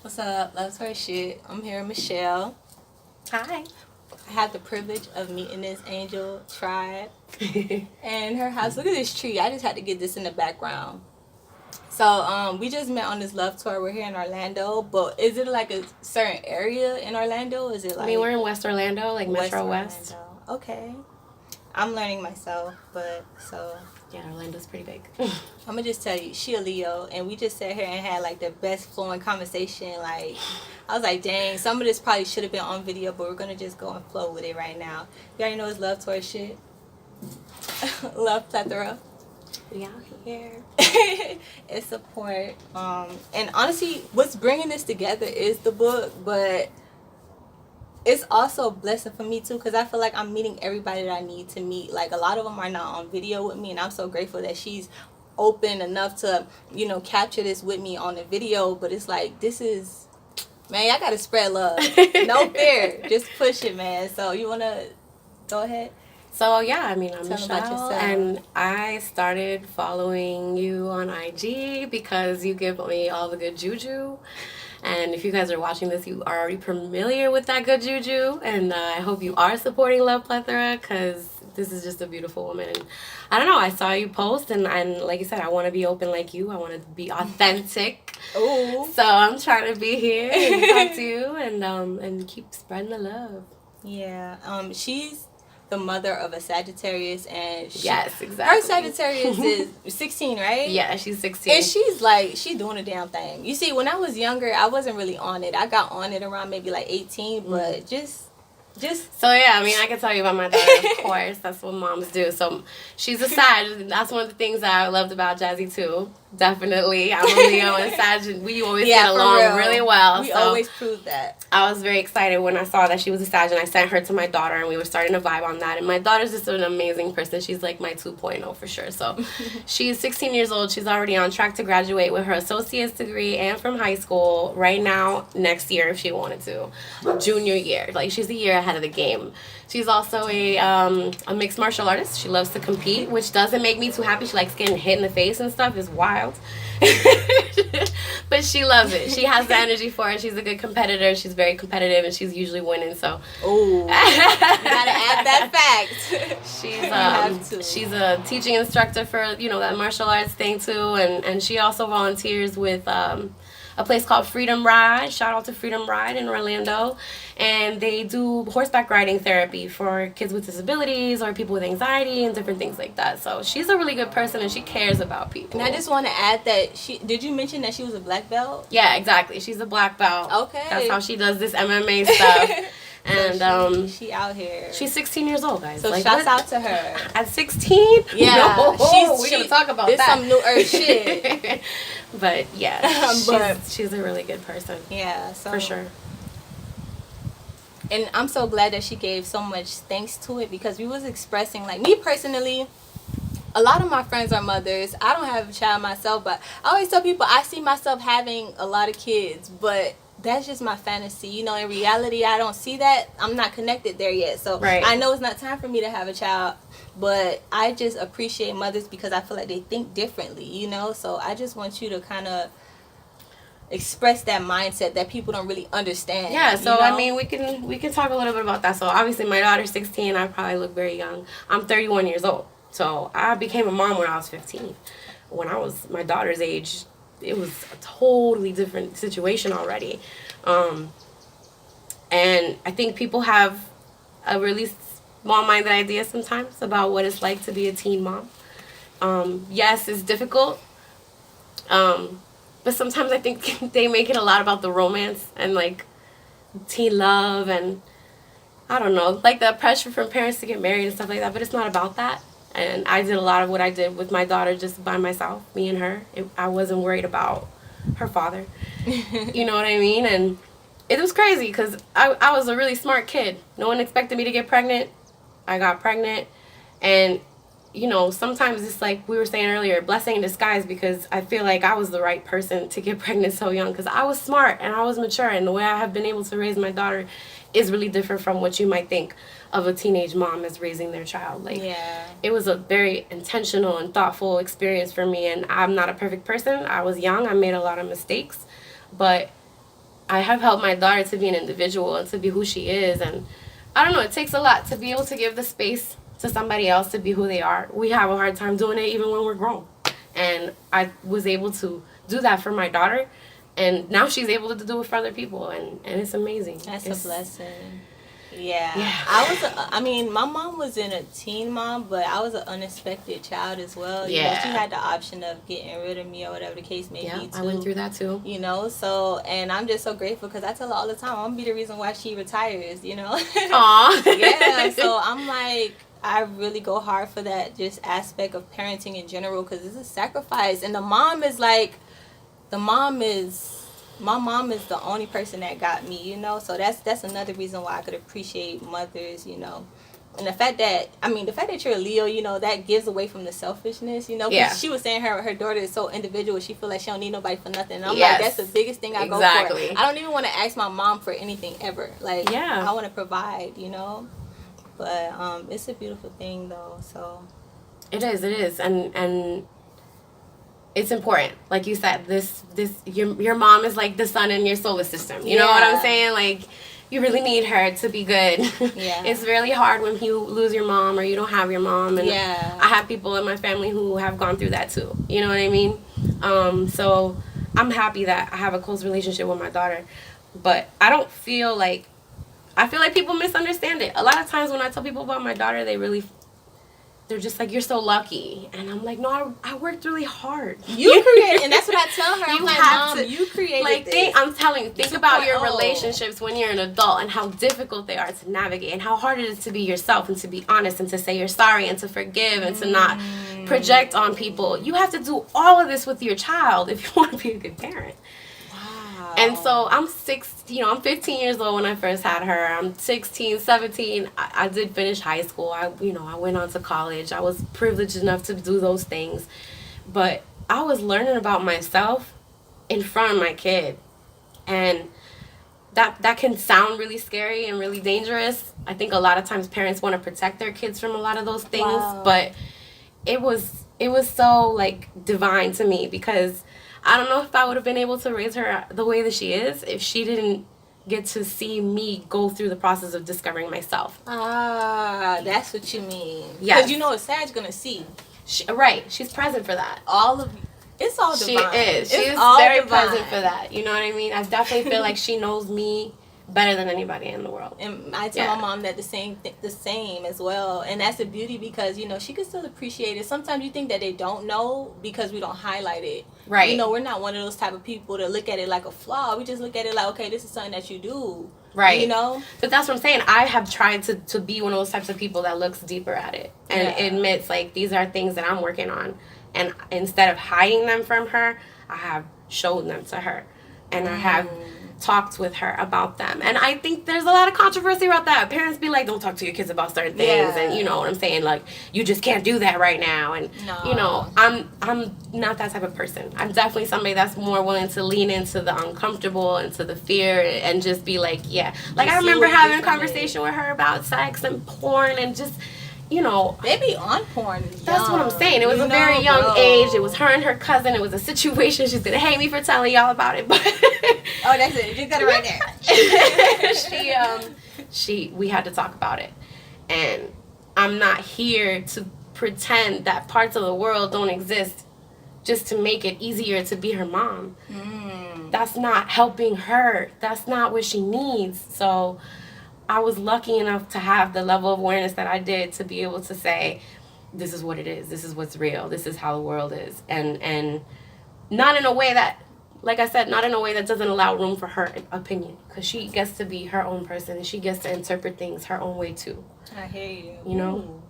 What's up? Love's her shit. I'm here with Michelle. Hi. I have the privilege of meeting this angel tribe and her house. Look at this tree. I just had to get this in the background. So we just met on this love tour. We're here in Orlando, but is it like a certain area in Orlando? Is it like? I mean, we're in West Orlando, like Metro West. Orlando. Okay. I'm learning myself, but so. Yeah, Orlando's pretty big. I'm gonna just tell you, she a Leo, and we just sat here and had like the best flowing conversation. Like, I was like, dang, some of this probably should have been on video, but we're gonna just go and flow with it right now. You already know it's love tour shit. Love plethora. We out here. It's support. And honestly, what's bringing this together is the book, but it's also a blessing for me too, because I feel like I'm meeting everybody that I need to meet. Like, a lot of them are not on video with me, and I'm so grateful that she's open enough to, you know, capture this with me on the video. But it's like, this is, man, I gotta spread love. No fear, just push it, man. So you wanna go ahead? So yeah, I mean, I'm Tell 'em about Michelle, yourself. and I started following you on IG because you give me all the good juju. And if you guys are watching this, you are already familiar with that good juju. And I hope you are supporting Love Plethora, because this is just a beautiful woman. And I don't know, I saw you post, and like you said, I want to be open like you. I want to be authentic. Ooh. So I'm trying to be here and talk to you and keep spreading the love. Yeah. She's the mother of a Sagittarius, and Yes, exactly. her Sagittarius is 16, right? Yeah, she's 16. And she's doing a damn thing. You see, when I was younger, I wasn't really on it. I got on it around maybe like 18, but just So yeah, I mean, I can tell you about my daughter, of course. That's what moms do. So she's a Sag. That's one of the things that I loved about Jazzy too. Definitely, I'm a Leo and Sag, and we always get for along real. really well. We So always prove that. I was very excited when I saw that she was a Sag, and I sent her to my daughter, and we were starting to vibe on that. And my daughter's just an amazing person. She's like my 2.0 for sure. So she's 16 years old. She's already on track to graduate with her associate's degree and from high school right now, next year if she wanted to. Junior year. Like, she's a year ahead of the game. She's also a mixed martial artist. She loves to compete, which doesn't make me too happy. She likes getting hit in the face and stuff. It's wild. But she loves it. She has the energy for it. She's a good competitor. She's very competitive, and she's usually winning. So, Oh, you gotta add that fact. she's a teaching instructor for, you know, that martial arts thing too, and she also volunteers with a place called Freedom Ride. Shout out to Freedom Ride in Orlando. And they do horseback riding therapy for kids with disabilities or people with anxiety and different things like that. So she's a really good person, and she cares about people. And I just want to add that did you mention that she was a black belt? Yeah, exactly. She's a black belt. Okay. That's how she does this MMA stuff. And So she out here. she's 16 years old, guys. So Like, shouts what? out to her. At 16? Yeah, No, we're going to talk about this that. some new earth shit. But yeah, she's a really good person. Yeah, so For sure. And I'm so glad that she gave so much thanks to it, because we was expressing, like, me personally, a lot of my friends are mothers. I don't have a child myself, but I always tell people I see myself having a lot of kids, but that's just my fantasy. You know, in reality, I don't see that. I'm not connected there yet. So Right. I know it's not time for me to have a child, but I just appreciate mothers because I feel like they think differently, you know? So I just want you to kind of express that mindset that people don't really understand. Yeah, so you know? I mean, we can talk a little bit about that. So obviously my daughter's 16. I probably look very young. I'm 31 years old. So I became a mom when I was 15. When I was my daughter's age, it was a totally different situation already. And I think people have a really small-minded idea sometimes about what it's like to be a teen mom. Yes, it's difficult. But sometimes I think they make it a lot about the romance and, like, teen love and, I don't know, like the pressure from parents to get married and stuff like that. But it's not about that. And I did a lot of what I did with my daughter just by myself, me and her. I wasn't worried about her father. You know what I mean? And it was crazy because I was a really smart kid. No one expected me to get pregnant. I got pregnant. And, you know, sometimes it's like we were saying earlier, blessing in disguise, because I feel like I was the right person to get pregnant so young because I was smart and I was mature. And the way I have been able to raise my daughter is really different from what you might think of a teenage mom as raising their child. Like, yeah. It was a very intentional and thoughtful experience for me, and I'm not a perfect person. I was young. I made a lot of mistakes, but I have helped my daughter to be an individual and to be who she is. And I don't know, it takes a lot to be able to give the space to somebody else to be who they are. We have a hard time doing it even when we're grown. And I was able to do that for my daughter. And now she's able to do it for other people. And it's amazing. That's a blessing. Yeah. I mean, my mom was in a teen mom, but I was an unexpected child as well. You know, she had the option of getting rid of me or whatever the case may be, too. I went through that, too. You know, so, and I'm just so grateful because I tell her all the time, I'm going to be the reason why she retires, you know? Aww. Yeah, so I'm like, I really go hard for that just aspect of parenting in general because it's a sacrifice. And my mom is the only person that got me, you know, so that's another reason why I could appreciate mothers, you know, and the fact that you're a Leo, you know, that gives away from the selfishness, you know, because she was saying her daughter is so individual, she feel like she don't need nobody for nothing, and I'm like, that's the biggest thing I go for. I don't even want to ask my mom for anything ever, like, I want to provide, you know, but it's a beautiful thing though, so. It is, and it's important, like you said. Your mom is like the sun in your solar system. You know what I'm saying? Like, you really need her to be good. Yeah. It's really hard when you lose your mom or you don't have your mom. And I have people in my family who have gone through that too. You know what I mean? So I'm happy that I have a close relationship with my daughter, but I feel like people misunderstand it. A lot of times when I tell people about my daughter, they're just like, you're so lucky. And I'm like, no, I worked really hard. You created, and that's what I tell her. I'm like, Mom, you created this. I'm telling you, think about your relationships when you're an adult and how difficult they are to navigate and how hard it is to be yourself and to be honest and to say you're sorry and to forgive and to not project on people. You have to do all of this with your child if you want to be a good parent. And so I'm 15 years old when I first had her. I'm 16, 17. I did finish high school. I went on to college. I was privileged enough to do those things. But I was learning about myself in front of my kid. And that can sound really scary and really dangerous. I think a lot of times parents want to protect their kids from a lot of those things. Wow. But it was so, like, divine to me because I don't know if I would have been able to raise her the way that she is if she didn't get to see me go through the process of discovering myself. Ah, that's what you mean. Yeah. Because you know what Sag's going to see. Right. She's present for that. It's all divine. She is. She is very present for that. You know what I mean? I definitely feel like she knows me better than anybody in the world. And I tell my mom that the same as well. And that's the beauty because, you know, she can still appreciate it. Sometimes you think that they don't know because we don't highlight it. Right. You know, we're not one of those type of people to look at it like a flaw. We just look at it like, okay, this is something that you do. Right. You know? But that's what I'm saying. I have tried to be one of those types of people that looks deeper at it and admits, like, these are things that I'm working on. And instead of hiding them from her, I have showed them to her. And I have talked with her about them. And I think there's a lot of controversy about that. Parents be like, don't talk to your kids about certain things. And you know what I'm saying? Like, you just can't do that right now. And, you know, I'm not that type of person. I'm definitely somebody that's more willing to lean into the uncomfortable and to the fear and just be like, Like, I remember having a conversation with her about sex and porn and just, you know. They be on porn. That's what I'm saying. It was a very young age. It was her and her cousin. It was a situation. She's going to hate me for telling y'all about it. But oh, that's it. You got it right there. We had to talk about it. And I'm not here to pretend that parts of the world don't exist just to make it easier to be her mom. That's not helping her. That's not what she needs. So I was lucky enough to have the level of awareness that I did to be able to say, this is what it is. This is what's real. This is how the world is. And not in a way that, like I said, not in a way that doesn't allow room for her opinion. Because she gets to be her own person and she gets to interpret things her own way too. I hear you. You know?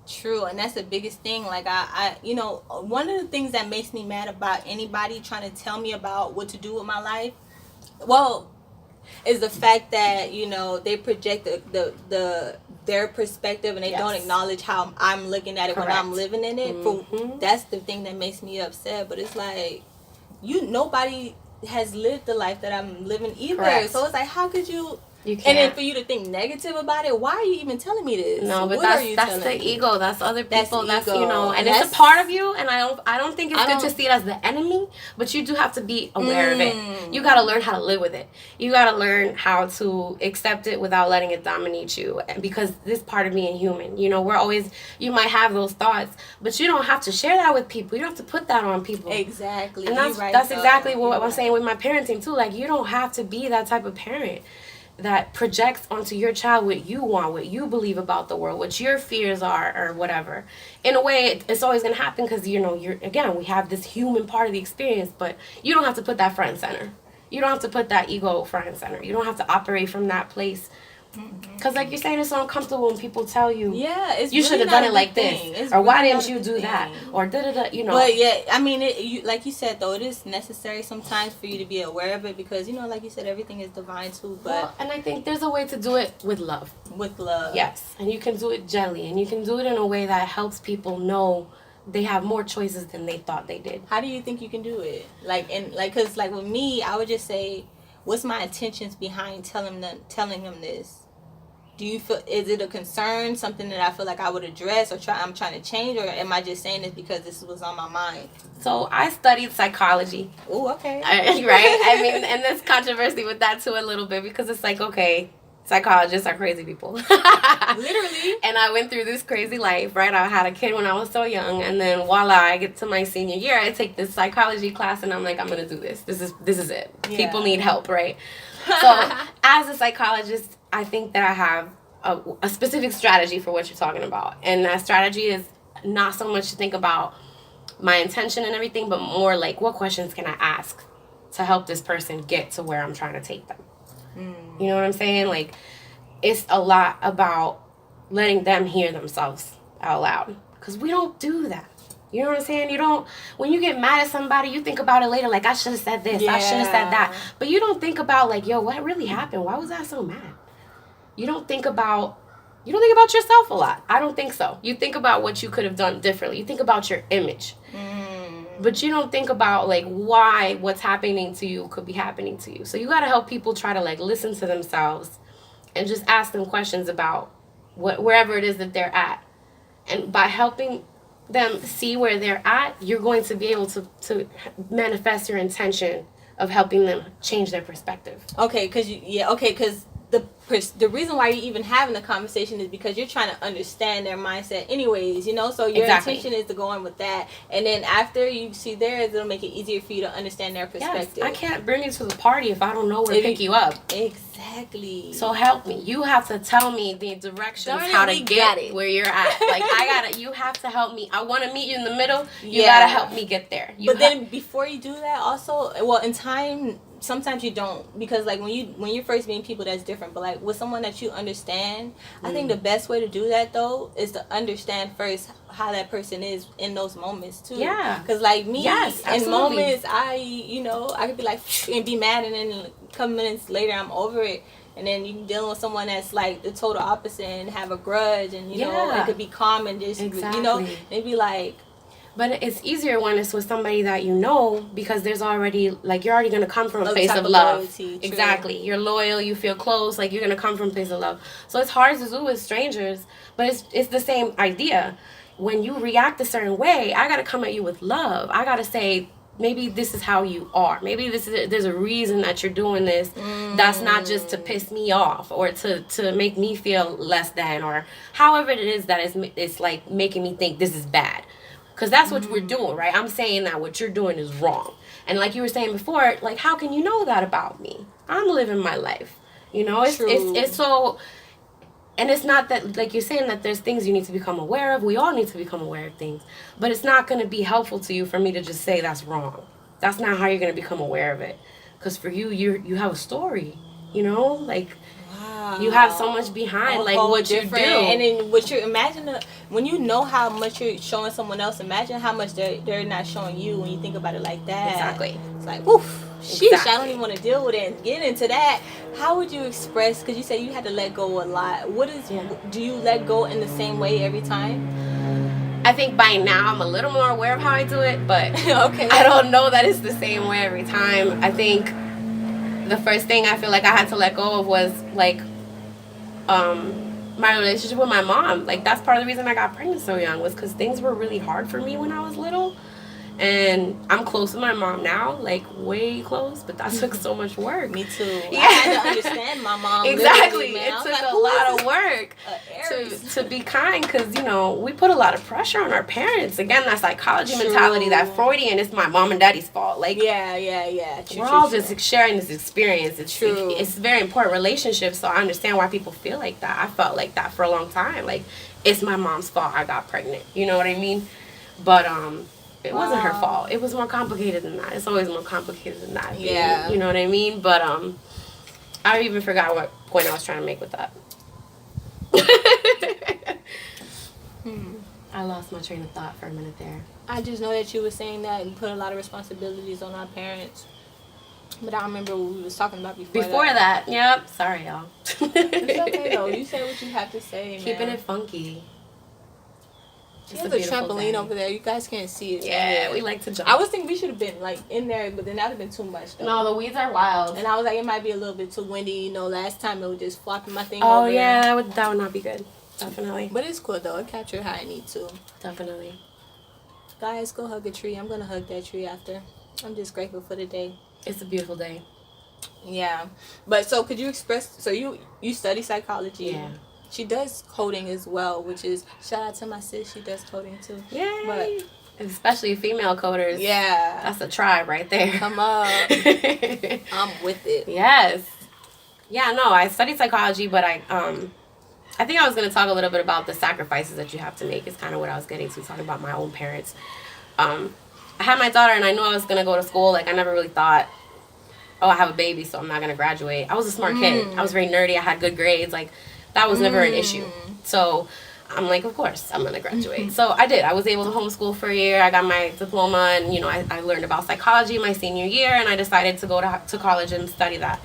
True. And that's the biggest thing. Like, I you know, one of the things that makes me mad about anybody trying to tell me about what to do with my life, is the fact that, you know, they project their perspective and they don't acknowledge how I'm looking at it when I'm living in it. That's the thing that makes me upset. But it's like, nobody has lived the life that I'm living either. So it's like, how could you You can't. And then for you to think negative about it, why are you even telling me this? No, but that's the ego. That's other people. That's you know, and it's a part of you. And I don't think it's good to see it as the enemy. But you do have to be aware of it. You got to learn how to live with it. You got to learn how to accept it without letting it dominate you. Because this part of being human, you know, you might have those thoughts, but you don't have to share that with people. You don't have to put that on people. Exactly. And that's exactly what I'm saying with my parenting too. Like, you don't have to be that type of parent that projects onto your child what you want, what you believe about the world, what your fears are, or whatever. In a way, it's always going to happen because, you know, we have this human part of the experience, but you don't have to put that front and center. You don't have to put that ego front and center. You don't have to operate from that place. Because like you're saying, it's so uncomfortable when people tell you, you should have done it like this, or why didn't you do that, or da-da-da, you know. But yeah, I mean, like you said, though, it is necessary sometimes for you to be aware of it because, you know, like you said, everything is divine too. But and I think there's a way to do it with love. With love. Yes, and you can do it gently, and you can do it in a way that helps people know they have more choices than they thought they did. How do you think you can do it? Because with me, I would just say, what's my intentions behind telling them this? Do you feel, is it a concern, something that I feel like I would address or I'm trying to change, or am I just saying this because this was on my mind? So I studied psychology. Oh, okay. Right? I mean, and there's controversy with that too a little bit because it's like, okay, psychologists are crazy people. Literally. And I went through this crazy life, right? I had a kid when I was so young, and then voila, I get to my senior year, I take this psychology class, and I'm like, I'm going to do this. This is it. Yeah. People need help, right? So as a psychologist, I think that I have a specific strategy for what you're talking about. And that strategy is not so much to think about my intention and everything, but more like, what questions can I ask to help this person get to where I'm trying to take them? You know what I'm saying? Like, it's a lot about letting them hear themselves out loud. Because we don't do that. You know what I'm saying? When you get mad at somebody, you think about it later, like, I should have said this, I should have said that. But you don't think about, like, yo, what really happened? Why was I so mad? You don't think about yourself a lot. I don't think so. You think about what you could have done differently. You think about your image. But you don't think about, like, why what's happening to you could be happening to you. So you got to help people try to, like, listen to themselves and just ask them questions about wherever it is that they're at. And by helping them see where they're at, you're going to be able to manifest your intention of helping them change their perspective. Okay, because the reason why you're even having the conversation is because you're trying to understand their mindset anyways, you know, so your intention is to go in with that, and then after you see theirs, it'll make it easier for you to understand their perspective. Yes, I can't bring you to the party if I don't know where to pick you up. Exactly. So help me. You have to tell me the directions, how to get where you're at. Like, you have to help me. I want to meet you in the middle. You gotta help me get there. Then before you do that, also, well, in time, sometimes you don't, because like when you're first meeting people, that's different. But like with someone that you understand, I think the best way to do that though is to understand first how that person is in those moments too. Yeah. Because like me, in moments I could be like and be mad, and then a couple minutes later I'm over it. And then you're dealing with someone that's like the total opposite and have a grudge, and you know it could be calm and just they'd be like. But it's easier when it's with somebody that you know, because there's already, like, you're already going to come from a place of love. Loyalty, exactly. You're loyal, you feel close, like, you're going to come from a place of love. So it's hard to do with strangers, but it's the same idea. When you react a certain way, I got to come at you with love. I got to say, maybe this is how you are. Maybe there's a reason that you're doing this. That's not just to piss me off or to make me feel less than, or however it is that it's like making me think this is bad. Because that's what we're doing, right? I'm saying that what you're doing is wrong. And like you were saying before, like, how can you know that about me? I'm living my life. You know, it's so... And it's not that, like you're saying, that there's things you need to become aware of. We all need to become aware of things. But it's not going to be helpful to you for me to just say that's wrong. That's not how you're going to become aware of it. Because for you have a story, you know? Like... You have so much behind, like, what you do. And then when you know how much you're showing someone else, imagine how much they're not showing you when you think about it like that. Exactly. It's like, oof, sheesh, I don't even want to deal with it and get into that. How would you express, because you said you had to let go a lot. Do you let go in the same way every time? I think by now I'm a little more aware of how I do it, but okay. I don't know that it's the same way every time. I think the first thing I feel like I had to let go of was like my relationship with my mom. Like that's part of the reason I got pregnant so young, was because things were really hard for me when I was little. And I'm close with my mom now, like way close, but that took so much work. Me too. Yeah. I had to understand my mom. Exactly. Man. It took a lot of work to be kind, because, you know, we put a lot of pressure on our parents. Again, that psychology mentality, that Freudian, it's my mom and daddy's fault. Like, yeah. We're all just sharing this experience. It's true. It's a very important relationship, so I understand why people feel like that. I felt like that for a long time. Like, it's my mom's fault I got pregnant. You know what I mean? But, it wasn't her fault. It was more complicated than that. It's always more complicated than that. Yeah. You know what I mean? But I even forgot what point I was trying to make with that. I lost my train of thought for a minute there. I just know that you were saying that and put a lot of responsibilities on our parents. But I remember what we was talking about before that. Yep. Sorry, y'all. It's okay, though. You say what you have to say, Keeping it funky. She has a trampoline over there. You guys can't see it. Yeah, we like to jump. I was thinking we should have been like in there, but then that would have been too much though. No, the weeds are wild. And I was like, it might be a little bit too windy. You know, last time it was just flopping my thing over. Oh yeah, that would not be good. Definitely. But it's cool though. It captured how I need to. Definitely. Guys, go hug a tree. I'm gonna hug that tree after. I'm just grateful for the day. It's a beautiful day. Yeah. But so could you express, so you study psychology. Yeah. She does coding as well, which is, shout out to my sis, she does coding too. Yay! But, especially female coders. Yeah. That's a tribe right there. Come up. I'm with it. Yes. Yeah, no, I studied psychology, but I think I was going to talk a little bit about the sacrifices that you have to make, is kind of what I was getting to, talking about my own parents. I had my daughter, and I knew I was going to go to school. Like, I never really thought, oh, I have a baby, so I'm not going to graduate. I was a smart kid. I was very nerdy. I had good grades. Like, that was never an issue. So I'm like, of course, I'm going to graduate. So I did. I was able to homeschool for a year. I got my diploma, and, you know, I learned about psychology my senior year, and I decided to go to college and study that.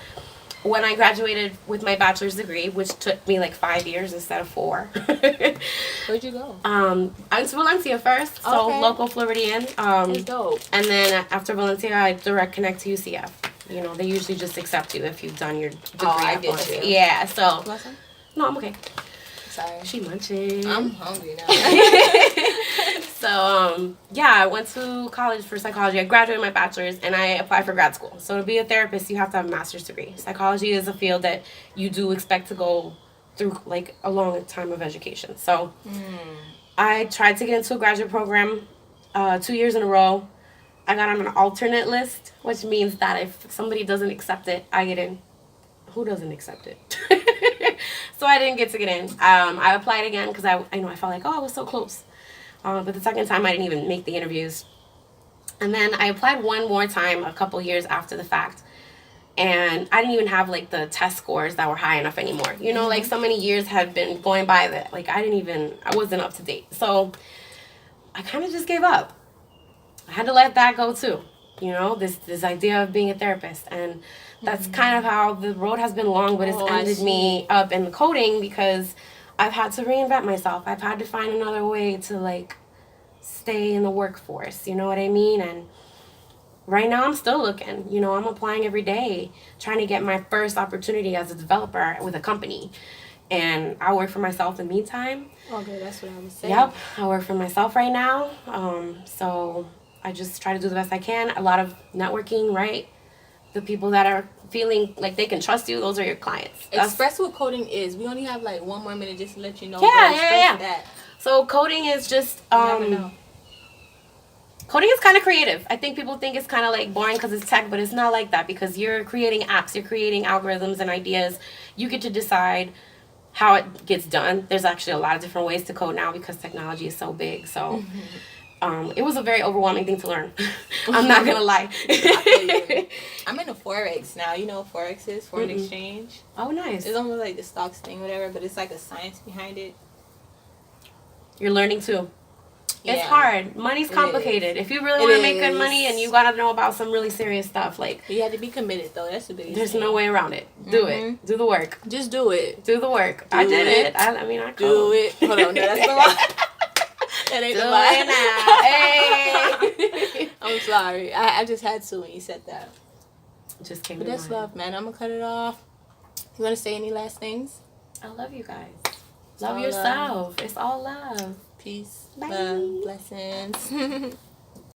When I graduated with my bachelor's degree, which took me like 5 years instead of 4. Where'd you go? I went to Valencia first, so local Floridian. That's dope. And then after Valencia, I direct connect to UCF. You know, they usually just accept you if you've done your degree. I get you. Yeah, so. No, I'm okay. Sorry. She munching. I'm hungry now. So, yeah, I went to college for psychology. I graduated my bachelor's, and I applied for grad school. So to be a therapist, you have to have a master's degree. Psychology is a field that you do expect to go through, like, a long time of education. So I tried to get into a graduate program 2 years in a row. I got on an alternate list, which means that if somebody doesn't accept it, I get in. Who doesn't accept it? So I didn't get to get in. I applied again because I felt like, oh, I was so close. But the second time I didn't even make the interviews. And then I applied one more time a couple years after the fact. And I didn't even have like the test scores that were high enough anymore. You know, like so many years had been going by that like I wasn't up to date. So I kind of just gave up. I had to let that go too. You know, this idea of being a therapist. And that's kind of how the road has been long, but it's ended me up in the coding because I've had to reinvent myself. I've had to find another way to like stay in the workforce. You know what I mean? And right now I'm still looking. You know, I'm applying every day, trying to get my first opportunity as a developer with a company. And I work for myself in the meantime. Okay, that's what I was saying. Yep, I work for myself right now. So I just try to do the best I can. A lot of networking, right? The people that are feeling like they can trust you, those are your clients. Express what coding is. We only have like 1 more minute just to let you know. Yeah. That. So coding is just coding is kind of creative. I think people think it's kind of like boring because it's tech, but it's not like that because you're creating apps, you're creating algorithms and ideas. You get to decide how it gets done. There's actually a lot of different ways to code now because technology is so big. So it was a very overwhelming thing to learn. I'm not going to lie. I'm into Forex now. You know what Forex is? Foreign exchange. Oh, nice. It's almost like the stocks thing, whatever, but it's like a science behind it. You're learning too. Yeah. It's hard. Money's complicated. If you really want to make good money and you got to know about some really serious stuff, like... You have to be committed, though. That's the biggest There's thing. no way around it. Do it. Do the work. Just do it. Do the work. I did it. I mean, I do it. Hold on. No, that's the line. That ain't the line. Hey. I'm sorry. I just had to when you said that. just came But to that's mind. love, man. I'm gonna cut it off. You wanna say any last things? I love you guys. All Love yourself. It's all love. Peace. Bye. Love. Blessings.